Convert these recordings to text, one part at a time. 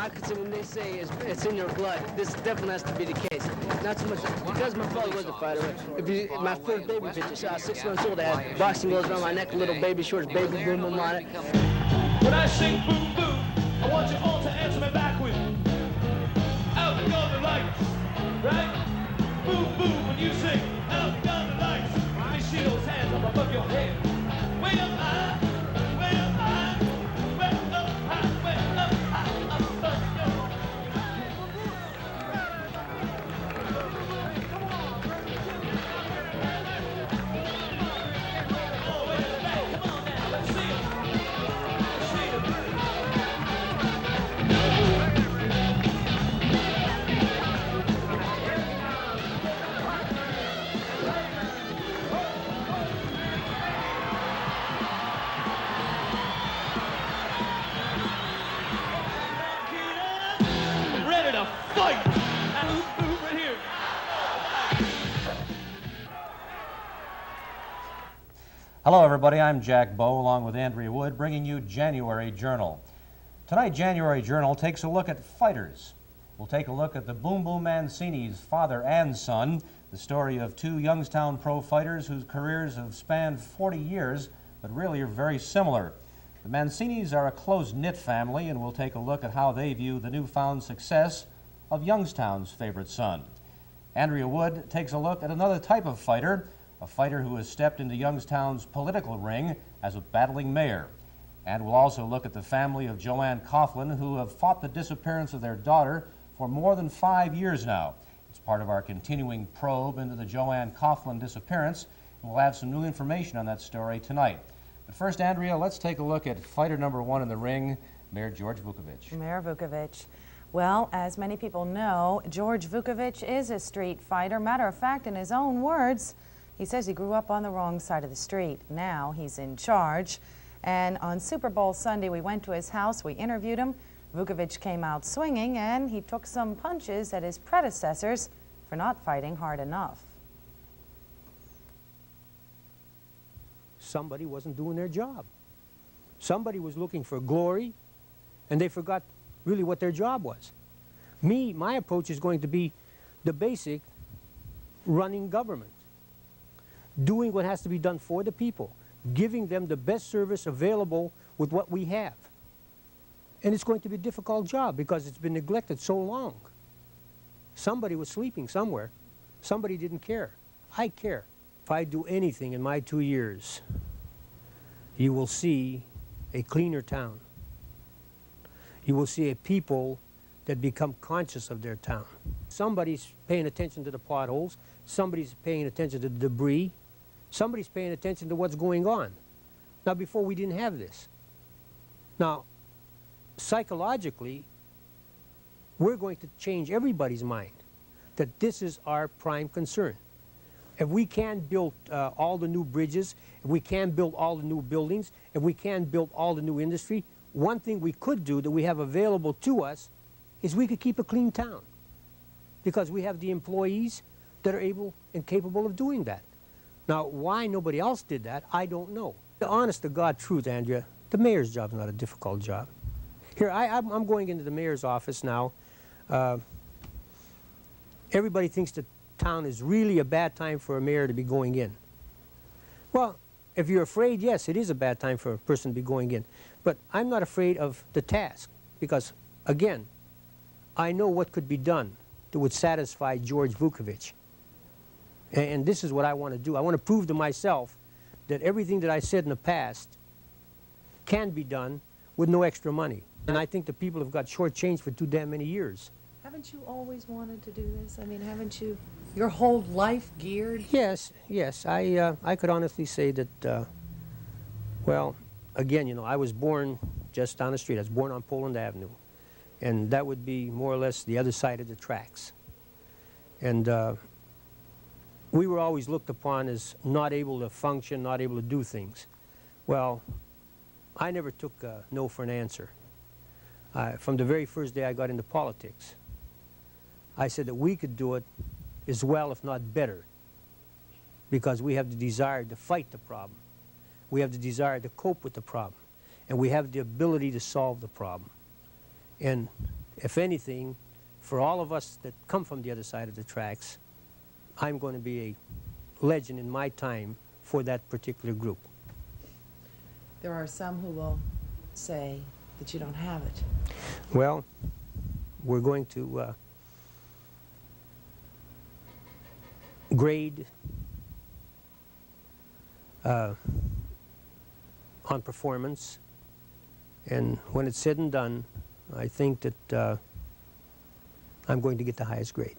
I could say when they say it's in your blood, this definitely has to be the case. Not so much because my father was a fighter. My first baby picture, I was 6 months old, I had boxing gloves around my neck, little baby shorts, baby boom boom on it. When I sing boom boom, I want you all to answer me back with out go the lights, right? Boom boom when you sing out go the lights. Let me see those hands up above your head. Way up high, way up high, way up high, way up high, up above your oh, way in the back, come on now, let's see it. Fight! Right here. Hello everybody, I'm Jack Bowe along with Andrea Wood bringing you January Journal. Tonight January Journal takes a look at fighters. We'll take a look at the Boom Boom Mancini's father and son, the story of two Youngstown pro fighters whose careers have spanned 40 years but really are very similar. The Mancinis are a close-knit family, and we'll take a look at how they view the newfound success of Youngstown's favorite son. Andrea Wood takes a look at another type of fighter, a fighter who has stepped into Youngstown's political ring as a battling mayor. And we'll also look at the family of Joanne Coughlin, who have fought the disappearance of their daughter for more than 5 years now. It's part of our continuing probe into the Joanne Coughlin disappearance, and we'll have some new information on that story tonight. But first, Andrea, let's take a look at fighter number one in the ring, Mayor George Vukovich. Mayor Vukovich. Well, as many people know, George Vukovich is a street fighter. Matter of fact, in his own words, he says he grew up on the wrong side of the street. Now he's in charge. And on Super Bowl Sunday, we went to his house, we interviewed him. Vukovich came out swinging, and he took some punches at his predecessors for not fighting hard enough. Somebody wasn't doing their job. Somebody was looking for glory, and they forgot really what their job was. My approach is going to be the basic running government, doing what has to be done for the people, giving them the best service available with what we have. And it's going to be a difficult job because it's been neglected so long. Somebody was sleeping somewhere. Somebody didn't care. I care. If I do anything in my 2 years, you will see a cleaner town. You will see a people that become conscious of their town. Somebody's paying attention to the potholes. Somebody's paying attention to the debris. Somebody's paying attention to what's going on. Now, before we didn't have this. Now, psychologically, we're going to change everybody's mind that this is our prime concern. If we can build all the new bridges, if we can build all the new buildings, if we can build all the new industry, one thing we could do that we have available to us is we could keep a clean town because we have the employees that are able and capable of doing that. Now, why nobody else did that, I don't know. The honest to God truth, Andrea, the mayor's job is not a difficult job. Here, I'm going into the mayor's office now. Everybody thinks the town is really a bad time for a mayor to be going in. Well, if you're afraid, yes, it is a bad time for a person to be going in. But I'm not afraid of the task because, again, I know what could be done that would satisfy George Vukovich. And this is what I want to do. I want to prove to myself that everything that I said in the past can be done with no extra money. And I think the people have got shortchanged for too damn many years. Haven't you always wanted to do this? I mean, haven't you your whole life geared? Yes, yes. I could honestly say that, well, again, you know, I was born just down the street. I was born on Poland Avenue. And that would be more or less the other side of the tracks. And we were always looked upon as not able to function, not able to do things. Well, I never took no for an answer. From the very first day I got into politics, I said that we could do it as well, if not better, because we have the desire to fight the problem. We have the desire to cope with the problem. And we have the ability to solve the problem. And if anything, for all of us that come from the other side of the tracks, I'm going to be a legend in my time for that particular group. There are some who will say that you don't have it. Well, we're going to grade on performance, and when it's said and done, I think that I'm going to get the highest grade.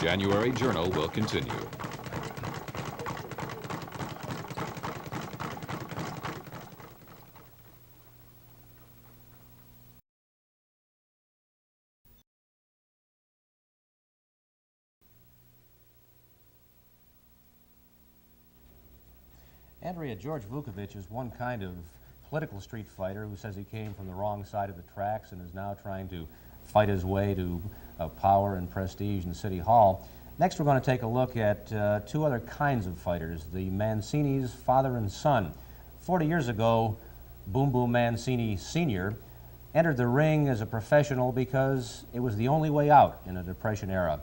January Journal will continue. Andrea, George Vukovich is one kind of political street fighter who says he came from the wrong side of the tracks and is now trying to fight his way to power and prestige in City Hall. Next, we're going to take a look at two other kinds of fighters, the Mancini's father and son. 40 years ago, Boom Boom Mancini Sr. entered the ring as a professional because it was the only way out in a Depression era.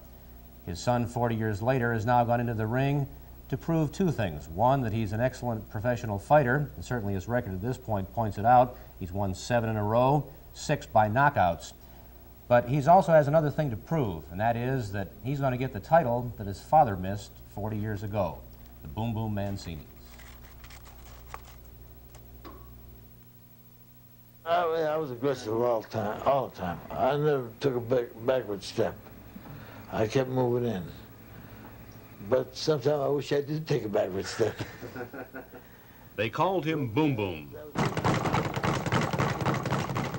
His son, 40 years later, has now gone into the ring to prove two things. One, that he's an excellent professional fighter, and certainly his record at this point points it out. He's won 7 in a row, 6 by knockouts. But he also has another thing to prove, and that is that he's going to get the title that his father missed 40 years ago, the Boom Boom Mancinis. I was aggressive all the time. I never took a backward step. I kept moving in. But sometimes I wish I did take a backward step. They called him Boom Boom.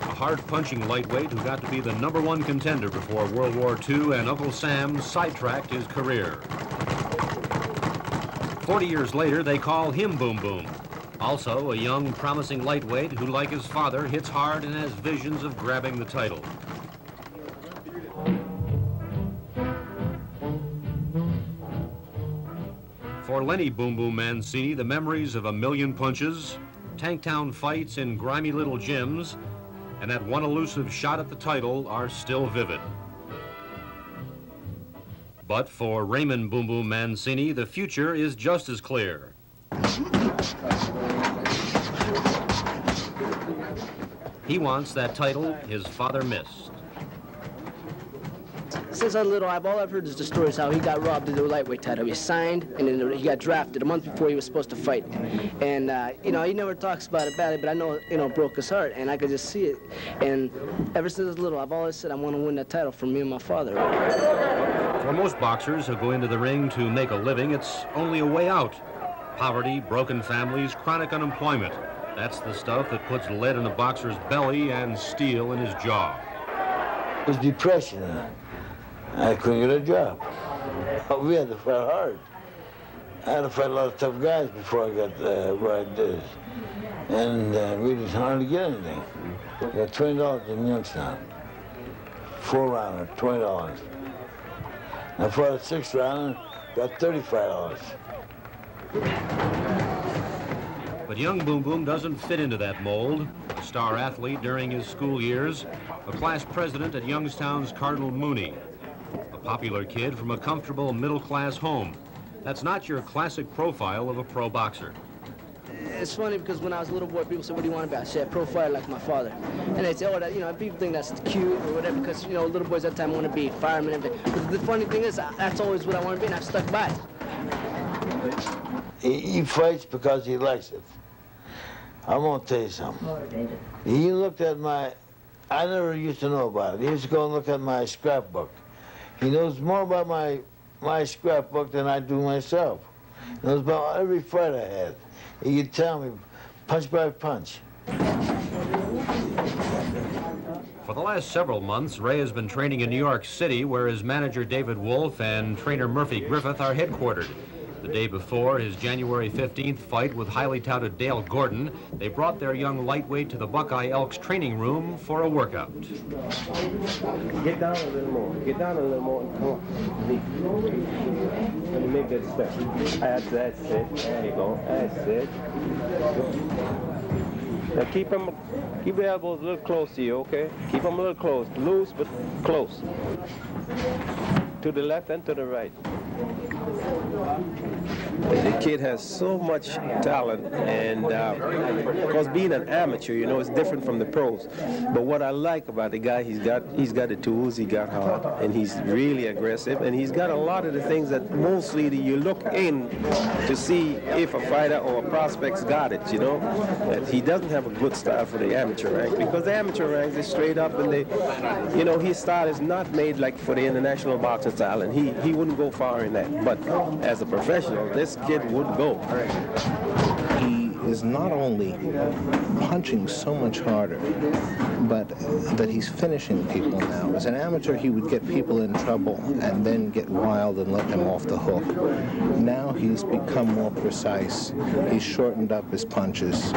A hard-punching lightweight who got to be the #1 contender before World War II, and Uncle Sam sidetracked his career. 40 years later, they call him Boom Boom. Also a young, promising lightweight who, like his father, hits hard and has visions of grabbing the title. For Lenny Boom Boom Mancini, the memories of a million punches, Tanktown fights in grimy little gyms, and that one elusive shot at the title are still vivid. But for Raymond Boom Boom Mancini, the future is just as clear. He wants that title his father missed. Since I was little, all I've heard is the stories how he got robbed of the lightweight title. He signed, and then he got drafted a month before he was supposed to fight. And, he never talks about it badly, but I know, it broke his heart, and I could just see it. And ever since I was little, I've always said I want to win that title for me and my father. For most boxers who go into the ring to make a living, it's only a way out. Poverty, broken families, chronic unemployment. That's the stuff that puts lead in a boxer's belly and steel in his jaw. It was depression. I couldn't get a job. We had to fight hard. I had to fight a lot of tough guys before I got where I did. And we didn't hardly get anything. I got $20 in Youngstown. 4-rounder, $20. I fought a 6-rounder, got $35. But young Boom Boom doesn't fit into that mold. A star athlete during his school years, a class president at Youngstown's Cardinal Mooney, a popular kid from a comfortable middle-class home. That's not your classic profile of a pro boxer. It's funny because when I was a little boy, people said, what do you want to be? I said, pro fighter like my father. And they say, oh, that, people think that's cute or whatever because, little boys at that time want to be firemen and everything. But the funny thing is, that's always what I want to be, and I've stuck by it. He fights because he likes it. I'm going to tell you something. He looked at I never used to know about it. He used to go and look at my scrapbook. He knows more about my scrapbook than I do myself. He knows about every fight I had. He could tell me punch by punch. For the last several months, Ray has been training in New York City, where his manager David Wolf and trainer Murphy Griffith are headquartered. The day before his January 15th fight with highly touted Dale Gordon, they brought their young lightweight to the Buckeye Elks training room for a workout. Get down a little more. Get down a little more. Come on. Let me make that step. That's it. There you go. That's it. Now keep the elbows a little close to you, okay? Keep them a little close. Loose, but close. To the left and to the right. The kid has so much talent, and because being an amateur, you know, it's different from the pros. But what I like about the guy, he's got the tools, he got heart, and he's really aggressive, and he's got a lot of the things that mostly you look in to see if a fighter or a prospect's got it, you know. And he doesn't have a good style for the amateur rank, because the amateur ranks is straight up, and they, you know, his style is not made like for the international boxing style, and he wouldn't go far in that. But as a professional, this kid would go. He is not only punching so much harder, but that he's finishing people now. As an amateur, he would get people in trouble and then get wild and let them off the hook. Now he's become more precise. He's shortened up his punches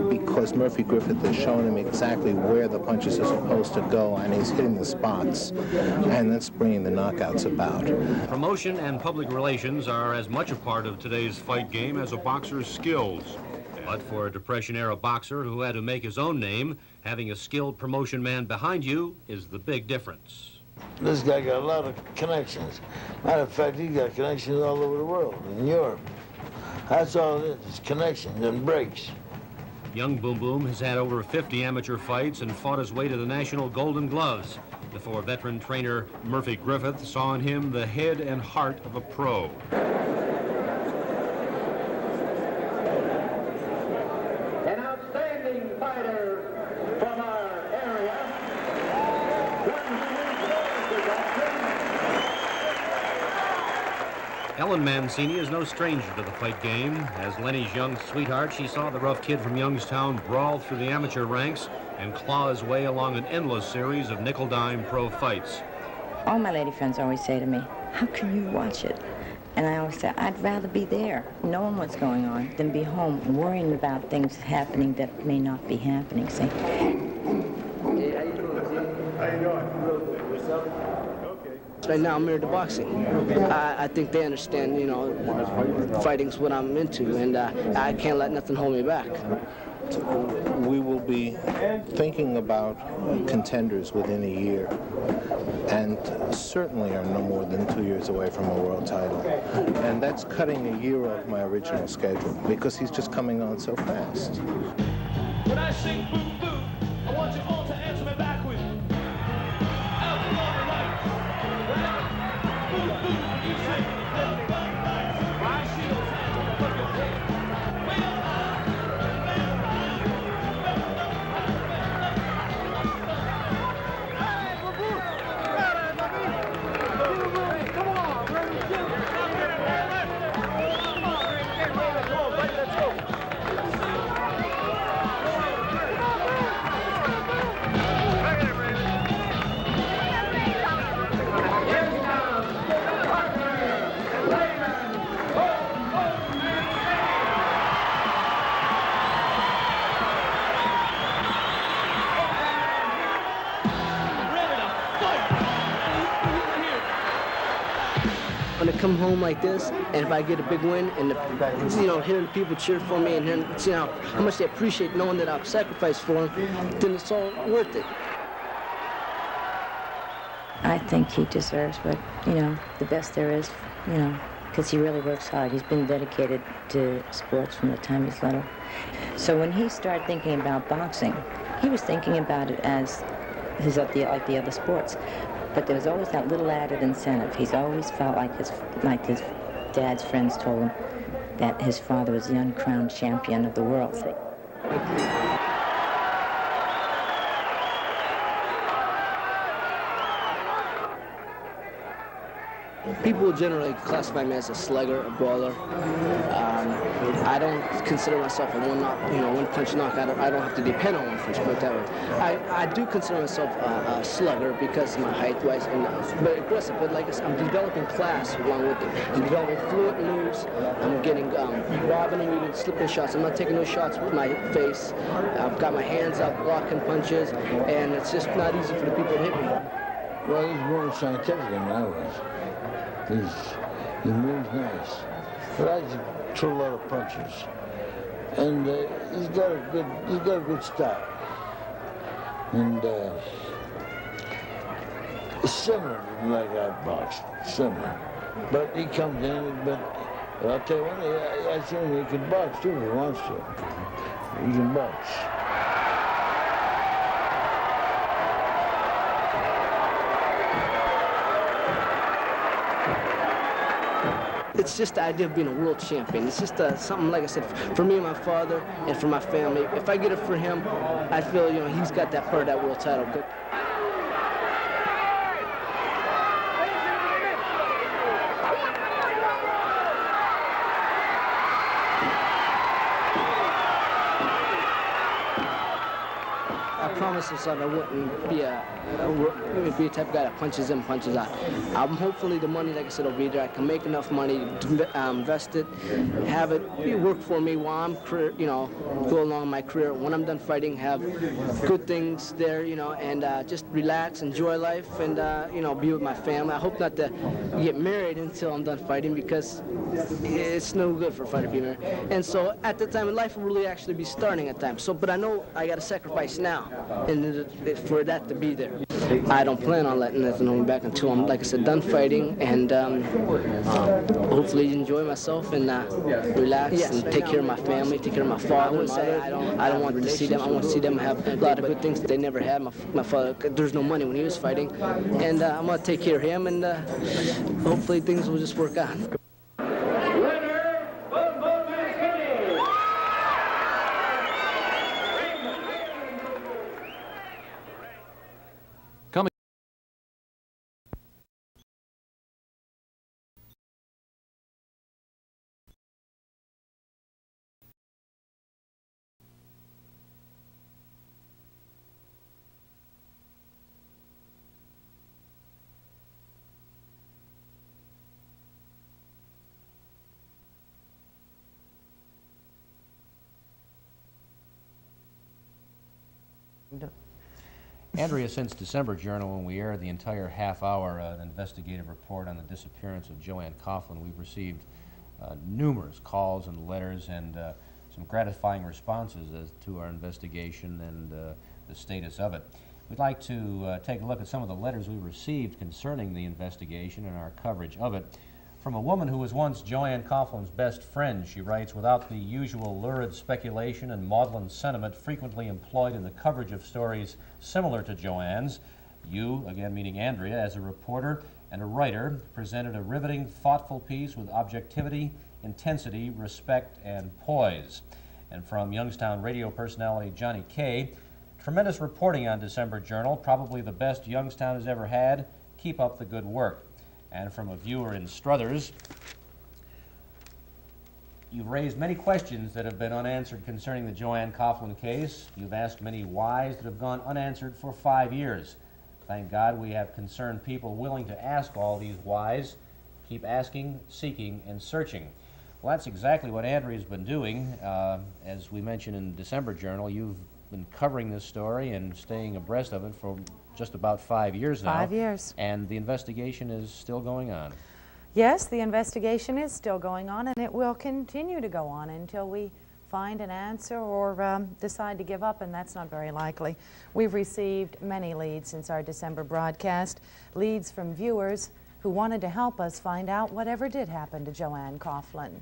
because Murphy Griffith has shown him exactly where the punches are supposed to go, and he's hitting the spots, and that's bringing the knockouts about. Promotion and public relations are as much a part of today's fight game as a boxer's skills. But for a Depression-era boxer who had to make his own name, having a skilled promotion man behind you is the big difference. This guy got a lot of connections. Matter of fact, he got connections all over the world, in Europe. That's all it is, connections and breaks. Young Boom Boom has had over 50 amateur fights and fought his way to the National Golden Gloves before veteran trainer Murphy Griffith saw in him the head and heart of a pro. An outstanding fighter from our area. Ellen Mancini is no stranger to the fight game. As Lenny's young sweetheart, she saw the rough kid from Youngstown brawl through the amateur ranks and claw his way along an endless series of nickel-dime pro fights. All my lady friends always say to me, how can you watch it? And I always say, I'd rather be there, knowing what's going on, than be home worrying about things happening that may not be happening, see? Right now, I'm married to boxing. I think they understand, you know, fighting's what I'm into, and I can't let nothing hold me back. We will be thinking about contenders within a year, and certainly are no more than 2 years away from a world title. And that's cutting a year off my original schedule, because he's just coming on so fast. When I sing boom boom, I want you all to answer me back with out on the lights. Right? Boom boom, when you sing out on the lights. My shield's hands on the fucking head. Way up high. Come on, ready to go. Let's go. When I come home like this, and if I get a big win, and you know, hearing people cheer for me, and hearing, you know, how much they appreciate knowing that I've sacrificed for them, then it's all worth it. I think he deserves what, you know, the best there is, you know, because he really works hard. He's been dedicated to sports from the time he's little. So when he started thinking about boxing, he was thinking about it as like the other sports. But there was always that little added incentive. He's always felt like his dad's friends told him that his father was the uncrowned champion of the world. People generally classify me as a slugger, a brawler. I don't consider myself a one-punch knockout. I don't have to depend on one punch, put it that way. I do consider myself a slugger because of my height-wise and but aggressive. But like I said, I'm developing class along with it. I'm developing fluid moves. I'm getting bobbing and weaving, slipping shots. I'm not taking those shots with my face. I've got my hands up, blocking punches, and it's just not easy for the people to hit me. Well, he's more scientific than I was. He moves nice. But I just throw a lot of punches. And he's got a good style. And it's similar to like I boxed, similar. But he comes in, but I'll tell you one thing, I see him, he can box too if he wants to. He can box. It's just the idea of being a world champion. It's just something, like I said, for me and my father and for my family. If I get it for him, I feel, he's got that part of that world title. But I promised myself I wouldn't be a type of guy that punches in, punches out. Hopefully the money, like I said, will be there. I can make enough money to invest it, have it work for me while I'm go along my career. When I'm done fighting, have good things there, and just relax, enjoy life, and be with my family. I hope not to get married until I'm done fighting because it's no good for a fighter to be married. And so at the time, life will really actually be starting at time. So, but I know I got to sacrifice now, and for that to be there. I don't plan on letting nothing hold me back until I'm, like I said, done fighting, and hopefully enjoy myself and relax and take care of my family, take care of my father and mother. I don't want to see them. I want to see them have a lot of good things that they never had. My father, there's no money when he was fighting, and I'm going to take care of him, and hopefully things will just work out. Andrea, since December Journal, when we aired the entire half-hour investigative report on the disappearance of Joanne Coughlin, we've received numerous calls and letters and some gratifying responses as to our investigation and the status of it. We'd like to take a look at some of the letters we received concerning the investigation and our coverage of it. From a woman who was once Joanne Coughlin's best friend, she writes, without the usual lurid speculation and maudlin sentiment frequently employed in the coverage of stories similar to Joanne's, you, again meaning Andrea, as a reporter and a writer, presented a riveting, thoughtful piece with objectivity, intensity, respect, and poise. And from Youngstown radio personality Johnny Kay, tremendous reporting on December Journal, probably the best Youngstown has ever had. Keep up the good work. And from a viewer in Struthers, you've raised many questions that have been unanswered concerning the Joanne Coughlin case. You've asked many whys that have gone unanswered for 5 years. Thank God we have concerned people willing to ask all these whys. Keep asking, seeking, and searching. Well, that's exactly what Andrea's been doing. As we mentioned in December Journal, you've been covering this story and staying abreast of it for just about 5 years now. 5 years. And the investigation is still going on. Yes, the investigation is still going on, and it will continue to go on until we find an answer or decide to give up, and that's not very likely. We've received many leads since our December broadcast, leads from viewers who wanted to help us find out whatever did happen to Joanne Coughlin.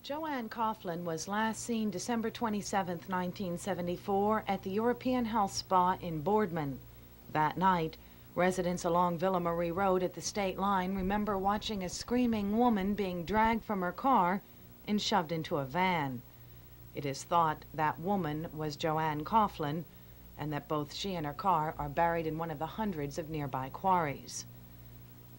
Joanne Coughlin was last seen December 27, 1974 at the European Health Spa in Boardman. That night, residents along Villa Marie Road at the state line remember watching a screaming woman being dragged from her car and shoved into a van. It is thought that woman was Joanne Coughlin, and that both she and her car are buried in one of the hundreds of nearby quarries.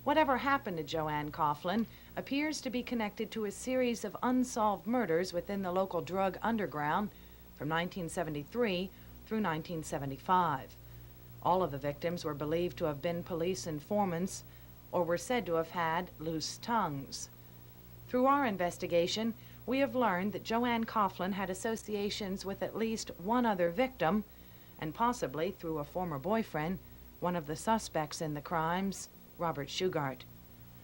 Whatever happened to Joanne Coughlin appears to be connected to a series of unsolved murders within the local drug underground from 1973 through 1975. All of the victims were believed to have been police informants or were said to have had loose tongues. Through our investigation, we have learned that Joanne Coughlin had associations with at least one other victim, and possibly, through a former boyfriend, one of the suspects in the crimes, Robert Shugart.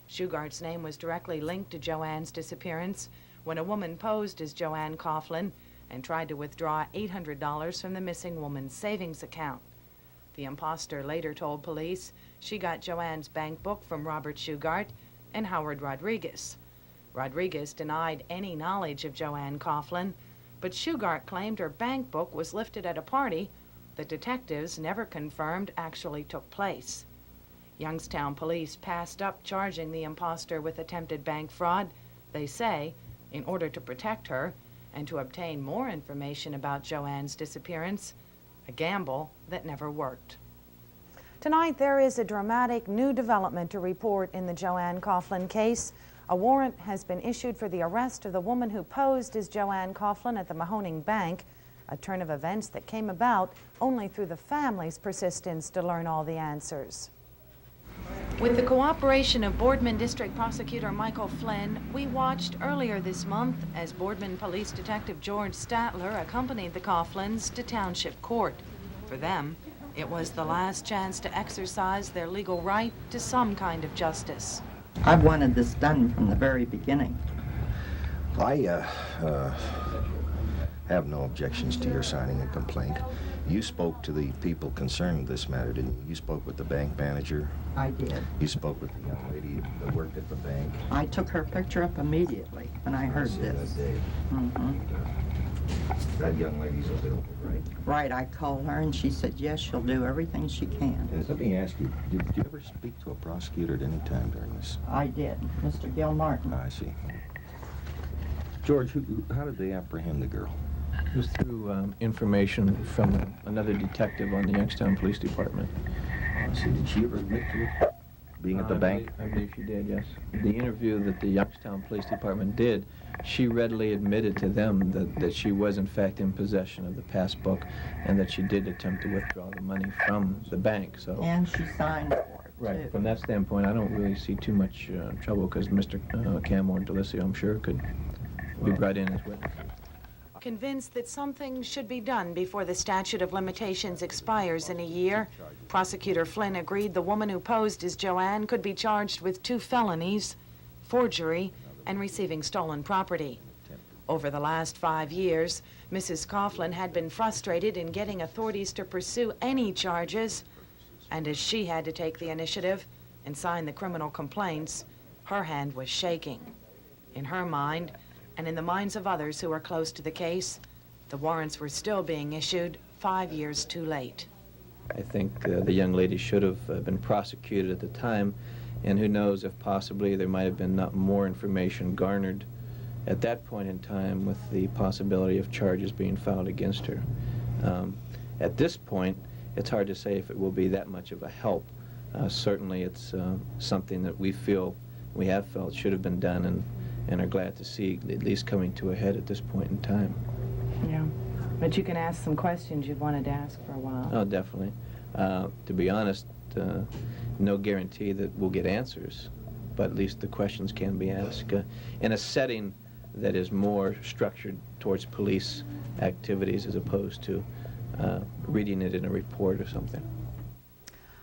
Shugart's name was directly linked to Joanne's disappearance when a woman posed as Joanne Coughlin and tried to withdraw $800 from the missing woman's savings account. The imposter later told police she got Joanne's bank book from Robert Shugart and Howard Rodriguez. Rodriguez denied any knowledge of Joanne Coughlin, but Shugart claimed her bank book was lifted at a party that detectives never confirmed actually took place. Youngstown police passed up charging the imposter with attempted bank fraud, they say, in order to protect her and to obtain more information about Joanne's disappearance, a gamble that never worked. Tonight, there is a dramatic new development to report in the Joanne Coughlin case. A warrant has been issued for the arrest of the woman who posed as Joanne Coughlin at the Mahoning Bank, a turn of events that came about only through the family's persistence to learn all the answers. With the cooperation of Boardman District Prosecutor Michael Flynn, we watched earlier this month as Boardman Police Detective George Statler accompanied the Coughlins to Township Court. For them, it was the last chance to exercise their legal right to some kind of justice. I've wanted this done from the very beginning. I have no objections to your signing a complaint. You spoke to the people concerned with this matter, didn't you? You spoke with the bank manager. I did. You spoke with the young lady that worked at the bank. I took her picture up immediately when I heard this. That young lady's available, right? Right, I called her and she said, yes, she'll do everything she can. And let me ask you, did you ever speak to a prosecutor at any time during this? I did, Mr. Gil Martin. I see. George, how did they apprehend the girl? It was through information from another detective on the Youngstown Police Department. See, did she ever admit to it? Being at the bank? I believe she did, yes. The interview that the Youngstown Police Department did, she readily admitted to them that she was in fact in possession of the passbook and that she did attempt to withdraw the money from the bank. So. And she signed for it, right. too. From that standpoint, I don't really see too much trouble because Mr. Camor Delisio, I'm sure, could be brought in as witness. Convinced that something should be done before the statute of limitations expires in a year, Prosecutor Flynn agreed the woman who posed as Joanne could be charged with 2 felonies, forgery, and receiving stolen property. Over the last 5 years, Mrs. Coughlin had been frustrated in getting authorities to pursue any charges, and as she had to take the initiative and sign the criminal complaints, her hand was shaking. In her mind, and in the minds of others who were close to the case, the warrants were still being issued 5 years too late. I think the young lady should have been prosecuted at the time, and who knows if possibly there might have been not more information garnered at that point in time with the possibility of charges being filed against her. At this point, it's hard to say if it will be that much of a help. Certainly it's something that we have felt should have been done and are glad to see at least coming to a head at this point in time. Yeah, but you can ask some questions you've wanted to ask for a while. Oh, definitely. To be honest, no guarantee that we'll get answers, but at least the questions can be asked in a setting that is more structured towards police activities as opposed to reading it in a report or something.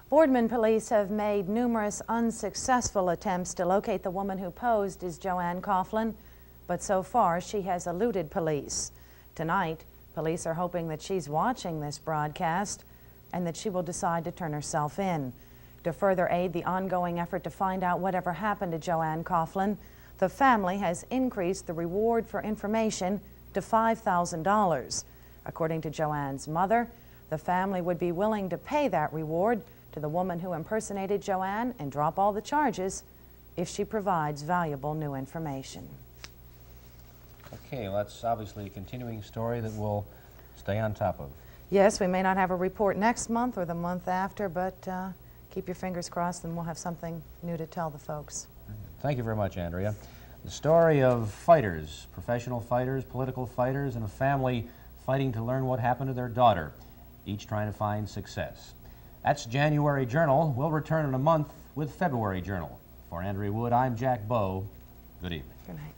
Boardman police have made numerous unsuccessful attempts to locate the woman who posed as Joanne Coughlin, but so far she has eluded police. Tonight, police are hoping that she's watching this broadcast and that she will decide to turn herself in. To further aid the ongoing effort to find out whatever happened to Joanne Coughlin, the family has increased the reward for information to $5,000. According to Joanne's mother, the family would be willing to pay that reward to the woman who impersonated Joanne and drop all the charges if she provides valuable new information. Okay, well, that's obviously a continuing story that we'll stay on top of. Yes, we may not have a report next month or the month after, but keep your fingers crossed and we'll have something new to tell the folks. Thank you very much, Andrea. The story of fighters, professional fighters, political fighters, and a family fighting to learn what happened to their daughter, each trying to find success. That's January Journal. We'll return in a month with February Journal. For Andrea Wood, I'm Jack Bowe. Good evening. Good night.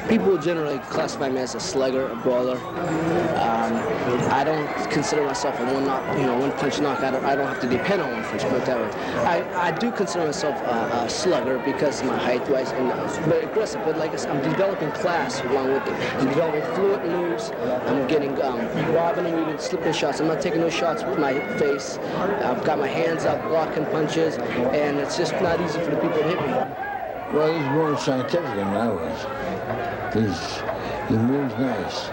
People generally classify me as a slugger, a brawler. I don't consider myself a one-punch knock. I don't have to depend on one punch, put it that way. I do consider myself a slugger because of my height-wise and very aggressive. But like I said, I'm developing class along with it. I'm developing fluid moves. I'm getting robbing and weaving, slipping shots. I'm not taking no shots with my face. I've got my hands out blocking punches, and it's just not easy for the people to hit me. Well, he's more scientific than I was. He moves nice.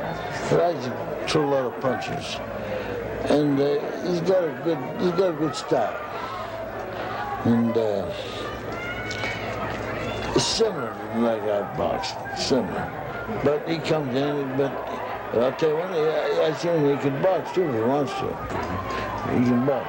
But I just throw a lot of punches. And he's got a good style. And it's similar like I boxed, similar. But he comes in, but I'll tell you one thing, I seen him, he can box too if he wants to. He can box.